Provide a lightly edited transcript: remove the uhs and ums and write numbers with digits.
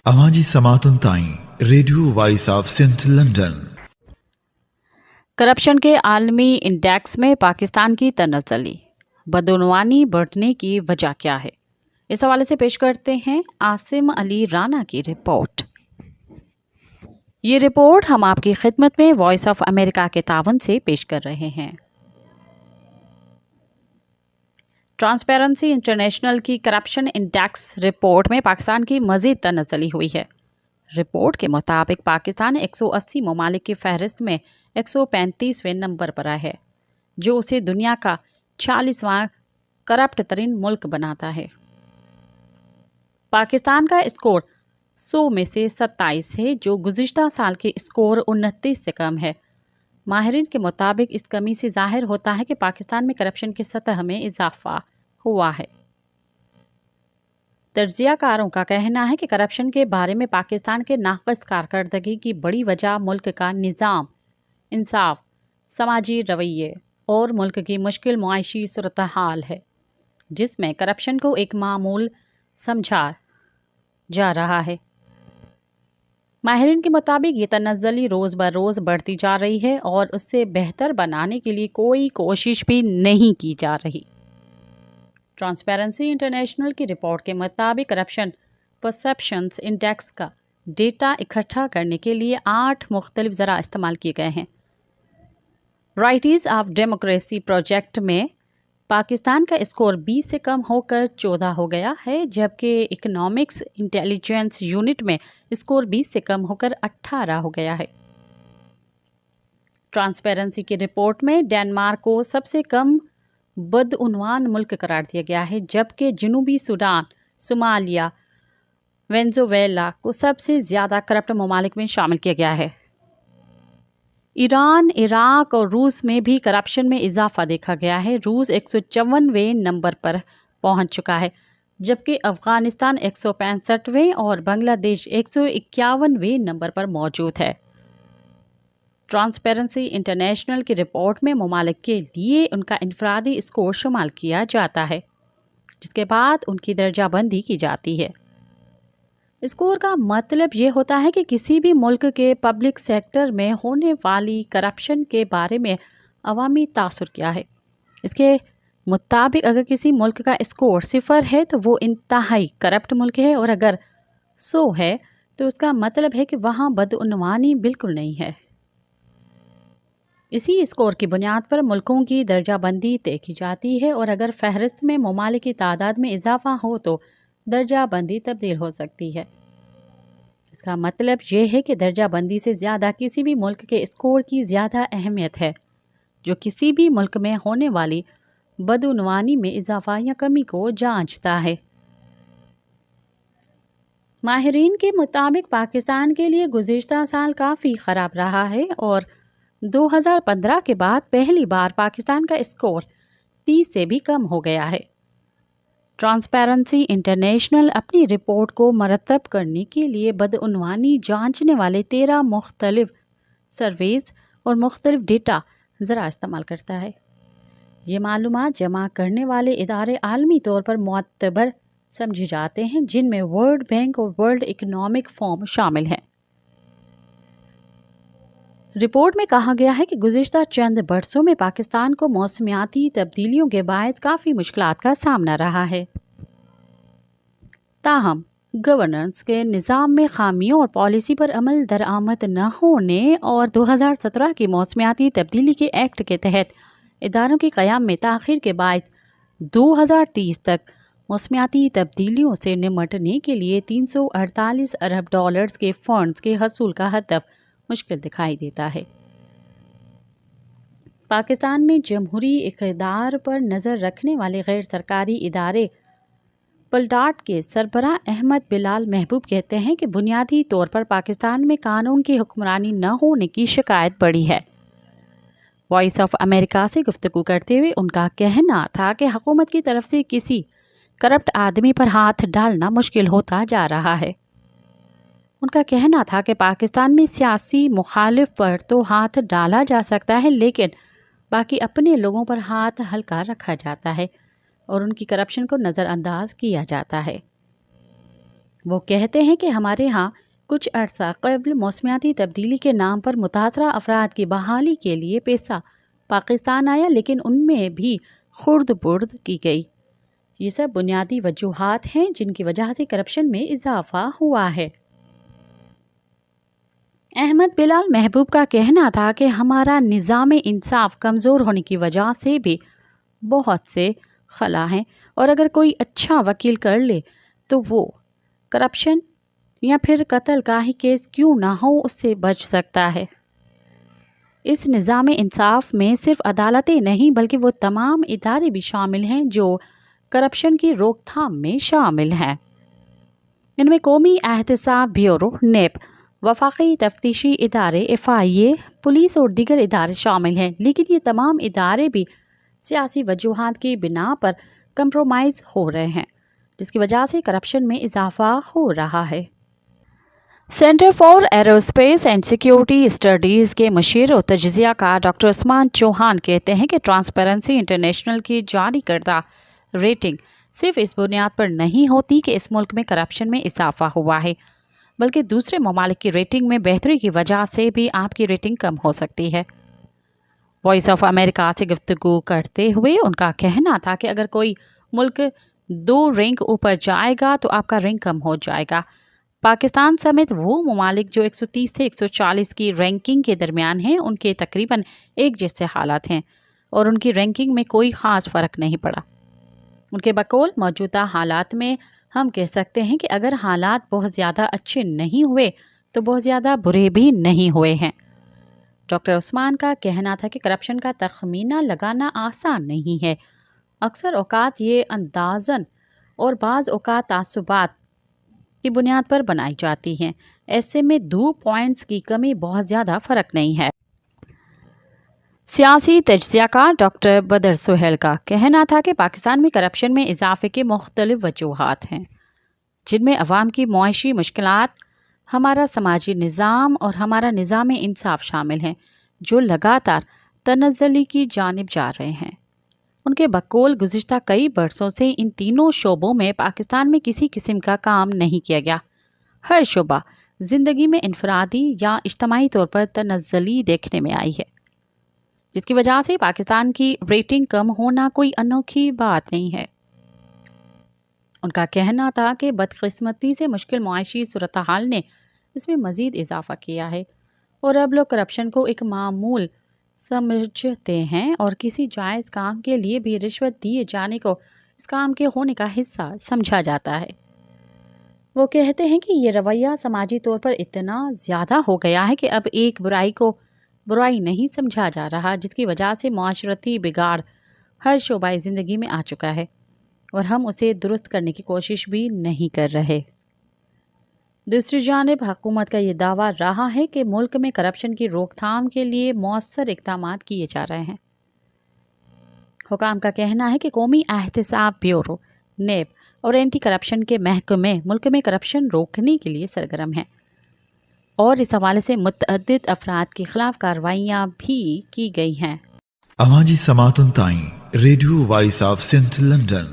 आवाज़ी समातुन ताईं radio voice of saint London. Corruption के आलमी इंडेक्स में पाकिस्तान की तनज़्ज़ुली, बदउनवानी बढ़ने की वजह क्या है? इस हवाले से पेश करते हैं आसिम अली राना की रिपोर्ट। ये रिपोर्ट हम आपकी खिदमत में वॉइस ऑफ अमेरिका के तावन से पेश कर रहे हैं। ट्रांसपेरेंसी इंटरनेशनल की करप्शन इंडेक्स रिपोर्ट में पाकिस्तान की मज़ीद तनज़्ज़ुली हुई है। रिपोर्ट के मुताबिक पाकिस्तान 180 ममालिक की फहरिस्त में 135वें नंबर पर है, जो उसे दुनिया का 40वां करप्ट तरीन मुल्क बनाता है। पाकिस्तान का स्कोर 100 में से 27 है, जो गुज़िश्ता साल के स्कोर 29 से कम है। माहिरीन के मुताबिक इस कमी से ज़ाहिर होता है कि पाकिस्तान में करप्शन की सतह में इजाफा हुआ है। तज्ज़ियाकारों का कहना है कि करप्शन के बारे में पाकिस्तान के नाक़िस कारकर्दगी की बड़ी वजह मुल्क का निज़ाम, इंसाफ, समाजी रवैये और मुल्क की मुश्किल मुआशी सूरत हाल है, जिसमें करप्शन को एक मामूल समझा जा रहा है। माहिरीन के मुताबिक ये तनज़्ज़ुली रोज़ ब रोज़ बढ़ती जा रही है और उससे बेहतर बनाने के लिए कोई कोशिश भी नहीं की जा रही। ट्रांसपेरेंसी इंटरनेशनल की रिपोर्ट के मुताबिक करप्शन परसेप्शंस इंडेक्स का डेटा इकट्ठा करने के लिए 8 मुख्तलिफ ज़रा इस्तेमाल किए गए हैं। राइट्स ऑफ डेमोक्रेसी प्रोजेक्ट में पाकिस्तान का स्कोर 20 से कम होकर 14 हो गया है, जबकि इकोनॉमिक्स इंटेलिजेंस यूनिट में स्कोर 20 से कम होकर 18 हो गया है। ट्रांसपेरेंसी की रिपोर्ट में डेनमार्क को सबसे कम बदउनवान मुल्क करार दिया गया है, जबकि जनूबी सूडान, सोमालिया, वेनेज़ुएला को सबसे ज़्यादा करप्ट ममालिक में शामिल किया गया है। ईरान, इराक और रूस में भी करप्शन में इजाफा देखा गया है। रूस 154वें नंबर पर पहुंच चुका है, जबकि अफ़गानिस्तान 165वें और बांग्लादेश 151वें नंबर पर मौजूद है। ट्रांसपेरेंसी इंटरनेशनल की रिपोर्ट में ममालिक के लिए उनका इनफरादी स्कोर शुमार किया जाता है, जिसके बाद उनकी दर्जाबंदी की जाती है। स्कोर का मतलब ये होता है कि किसी भी मुल्क के पब्लिक सेक्टर में होने वाली करप्शन के बारे में अवामी तासुर क्या है। इसके मुताबिक अगर किसी मुल्क का स्कोर 0 है तो वो इंतहाई करप्ट मुल्क है, और अगर 100 है तो उसका मतलब है कि वहाँ बदउनवानी बिल्कुल नहीं है। इसी स्कोर की बुनियाद पर मुल्कों की दर्जाबंदी तय की जाती है, और अगर फहरिस्त में ममालिक की तादाद में इजाफा हो तो दर्जाबंदी तब्दील हो सकती है। इसका मतलब ये है कि दर्जाबंदी से ज़्यादा किसी भी मुल्क के स्कोर की ज़्यादा अहमियत है, जो किसी भी मुल्क में होने वाली बदउनवानी में इजाफा या कमी को जांचता है। माहिरीन के मुताबिक पाकिस्तान के लिए गुज़िश्ता साल काफ़ी ख़राब रहा है, और 2015 के बाद पहली बार पाकिस्तान का स्कोर 30 से भी कम हो गया है। ट्रांसपेरेंसी इंटरनेशनल अपनी रिपोर्ट को मरतब करने के लिए बदउनवानी जांचने वाले 13 मुख्तलिफ सर्वेज और मुख्तलिफ डेटा ज़रा इस्तेमाल करता है। ये मालूमात जमा करने वाले इदारे आलमी तौर पर मुअतबर समझे जाते हैं, जिनमें वर्ल्ड बैंक और वर्ल्ड इकनॉमिक फोरम शामिल हैं। रिपोर्ट में कहा गया है कि गुज़िश्ता चंद बरसों में पाकिस्तान को मौसमियाती तब्दीलियों के बायस काफ़ी मुश्किलात का सामना रहा है। ताहम गवर्नेंस के निज़ाम में खामियों और पॉलिसी पर अमल दरामद न होने और 2017 की मौसमियाती तब्दीली के एक्ट के तहत इदारों के क़याम में ताख़ीर के बायस 2030 तक मौसमियाती तब्दीलियों से निमटने के लिए 348 अरब डॉलर्स के फ़ंड्स के हसूल का हदफ मुश्किल दिखाई देता है। पाकिस्तान में जमहूरी इक़्तिदार पर नज़र रखने वाले गैर सरकारी इदारे पलडाट के सरबराह अहमद बिलाल महबूब कहते हैं कि बुनियादी तौर पर पाकिस्तान में कानून की हुक्मरानी न होने की शिकायत बढ़ी है। वॉइस ऑफ अमेरिका से गुफ्तगू करते हुए उनका कहना था कि हुकूमत की तरफ से किसी करप्ट आदमी पर हाथ डालना मुश्किल होता जा रहा है। उनका कहना था कि पाकिस्तान में सियासी मुखालिफ पर तो हाथ डाला जा सकता है, लेकिन बाकी अपने लोगों पर हाथ हल्का रखा जाता है और उनकी करप्शन को नज़रअंदाज किया जाता है। وہ کہتے ہیں کہ ہمارے ہاں کچھ عرصہ قبل موسمیاتی تبدیلی کے نام پر متاثرہ افراد کی بحالی کے لیے پیسہ پاکستان آیا، لیکن ان میں بھی خرد برد کی گئی۔ یہ سب بنیادی وجوہات ہیں جن کی وجہ سے کرپشن میں اضافہ ہوا ہے۔ احمد بلال محبوب کا کہنا تھا کہ ہمارا نظام انصاف کمزور ہونے کی وجہ سے بھی بہت سے خلا ہیں، اور اگر کوئی اچھا وکیل کر لے تو وہ کرپشن یا پھر قتل کا ہی کیس کیوں نہ ہو اس سے بچ سکتا ہے۔ اس نظام انصاف میں صرف عدالتیں نہیں بلکہ وہ تمام ادارے بھی شامل ہیں جو کرپشن کی روک تھام میں شامل ہیں۔ ان میں قومی احتساب بیورو، نیب، وفاقی تفتیشی ادارے، FIA، پولیس اور دیگر ادارے شامل ہیں، لیکن یہ تمام ادارے بھی سیاسی وجوہات کی بنا پر کمپرومائز ہو رہے ہیں، جس کی وجہ سے کرپشن میں اضافہ ہو رہا ہے۔ Centre for aerospace and security studies کے مشیر و تجزیہ کار ڈاکٹر عثمان چوہان کہتے ہیں کہ ٹرانسپیرنسی انٹرنیشنل کی جاری کردہ ریٹنگ صرف اس بنیاد پر نہیں ہوتی کہ اس ملک میں کرپشن میں اضافہ ہوا ہے، بلکہ دوسرے ممالک کی ریٹنگ میں بہتری کی وجہ سے بھی آپ کی ریٹنگ کم ہو سکتی ہے۔ وائس آف امریکہ سے گفتگو کرتے ہوئے ان کا کہنا تھا کہ اگر کوئی ملک 2 رینک اوپر جائے گا تو آپ کا رینک کم ہو جائے گا۔ پاکستان سمیت وہ ممالک جو 130 سے 140 کی رینکنگ کے درمیان ہیں، ان کے تقریباً ایک جیسے حالات ہیں اور ان کی رینکنگ میں کوئی خاص فرق نہیں پڑا۔ ان کے بقول موجودہ حالات میں ہم کہہ سکتے ہیں کہ اگر حالات بہت زیادہ اچھے نہیں ہوئے تو بہت زیادہ برے بھی نہیں ہوئے ہیں۔ ڈاکٹر عثمان کا کہنا تھا کہ کرپشن کا تخمینہ لگانا آسان نہیں ہے۔ اکثر اوقات یہ اندازن اور بعض اوقات تعصبات کی بنیاد پر بنائی جاتی ہیں۔ ایسے میں 2 پوائنٹس کی کمی بہت زیادہ فرق نہیں ہے۔ سیاسی تجزیہ کار ڈاکٹر بدر سہیل کا کہنا تھا کہ پاکستان میں کرپشن میں اضافے کے مختلف وجوہات ہیں، جن میں عوام کی معاشی مشکلات، ہمارا سماجی نظام اور ہمارا نظام انصاف شامل ہیں، جو لگاتار تنزلی کی جانب جا رہے ہیں۔ ان کے بقول گزشتہ کئی برسوں سے ان تینوں شعبوں میں پاکستان میں کسی قسم کا کام نہیں کیا گیا۔ ہر شعبہ زندگی میں انفرادی یا اجتماعی طور پر تنزلی دیکھنے میں آئی ہے، جس کی وجہ سے پاکستان کی ریٹنگ کم ہونا کوئی انوکھی بات نہیں ہے۔ ان کا کہنا تھا کہ بدقسمتی سے مشکل معاشی صورتحال نے اس میں مزید اضافہ کیا ہے، اور اب لوگ کرپشن کو ایک معمول سمجھتے ہیں اور کسی جائز کام کے لیے بھی رشوت دیے جانے کو اس کام کے ہونے کا حصہ سمجھا جاتا ہے۔ وہ کہتے ہیں کہ یہ رویہ سماجی طور پر اتنا زیادہ ہو گیا ہے کہ اب ایک برائی کو برائی نہیں سمجھا جا رہا، جس کی وجہ سے معاشرتی بگاڑ ہر شعبہ زندگی میں آ چکا ہے اور ہم اسے درست کرنے کی کوشش بھی نہیں کر رہے۔ دوسری جانب حکومت کا یہ دعویٰ رہا ہے کہ ملک میں کرپشن کی روک تھام کے لیے مؤثر اقدامات کیے جا رہے ہیں۔ حکام کا کہنا ہے کہ قومی احتساب بیورو، نیب اور اینٹی کرپشن کے محکمے ملک میں کرپشن روکنے کے لیے سرگرم ہیں، اور اس حوالے سے متعدد افراد کے خلاف کارروائیاں بھی کی گئی ہیں۔ اماجی سماعتن تائیں ریڈیو وائس آف سنتھ لنڈن